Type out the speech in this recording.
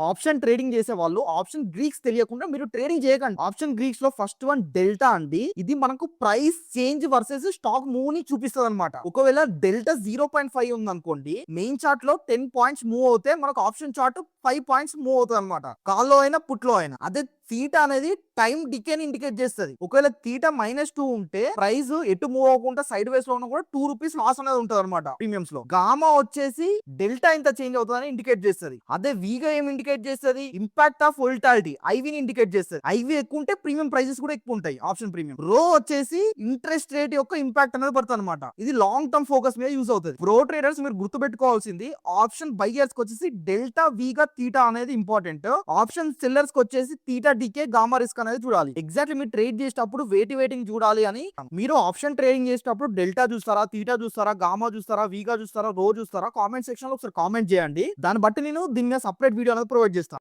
Option trading చేసే వాళ్ళు option Greeks తెలియకుండా మీరు ట్రేడింగ్ చేయకండి. ఆప్షన్ గ్రీక్స్ లో ఫస్ట్ వన్ డెల్టా అండి. ఇది మనకు price change versus stock move ని చూపిస్తుంది అనమాట. ఒకవేళ డెల్టా 0.5 ఉంది అనుకోండి, మెయిన్ చార్ట్ లో 10 పాయింట్స్ మూవ్ అవుతే మనకు ఆప్షన్ చార్ట్ 5 పాయింట్స్ మూవ్ అవుతుంది అనమాట. కాల్లో అయినా పుట్లో అయినా. అదే తీటా అనేది టైం డికేని ఇండికేట్ చేస్తుంది. ఒకవేళ తీటా -2 ఉంటే ప్రైస్ ఎటు మూవ్ అవ్వకుండా సైడ్ వేస్ లో ఉన్నా కూడా 2 రూపీస్ లాస్ అనేది ఉంటుంది అనమాట ప్రీమియమ్స్ లో. గామా వచ్చేసి డెల్టా ఇంత చేంజ్ అవుతుందని ఇండికేట్ చేస్తుంది. అదే వీగా ఏం ఇండికేట్ చేస్తుంది? ఇంపాక్ట్ ఆఫ్ వోల్టాలిటీ ఐవిని ఇండికేట్ చేస్తుంది. ఐవి ఎక్కువ ఉంటే ప్రీమియం ప్రైసెస్ కూడా ఎక్కువ ఉంటాయి ఆప్షన్ ప్రీమియం. రో వచ్చేసి ఇంట్రెస్ట్ రేట్ యొక్క ఇంపాక్ట్ అనేది పడుతుంది అనమాట. ఇది లాంగ్ టర్మ్ ఫోకస్ మీద యూస్ అవుతుంది. ప్రో ట్రేడర్స్ మీరు గుర్తు పెట్టుకోవాల్సింది ఆప్షన్ బయ్యర్స్ వచ్చేసి డెల్టా వీగా తీటా అనేది ఇంపార్టెంట్. ఆప్షన్ సెల్లర్స్ వచ్చేసి తీటా డికే గామా రిస్క్ అనేది చూడాలి. ఎగ్జాక్ట్లీ మీరు ట్రేడ్ చేసేటప్పుడు వెయిటింగ్ చూడాలి అని. మీరు ఆప్షన్ ట్రేడింగ్ చేసేటప్పుడు డెల్టా చూస్తారా, తీటా చూస్తారా, గామా చూస్తారా, వీగా చూస్తారా, రో చూస్తారా? కామెంట్ సెక్షన్ లో ఒకసారి కామెంట్ చేయండి. దాన్ని బట్టి నేను దీని మీద సపరేట్ వీడియో అనేది ప్రొవైడ్ చేస్తాను.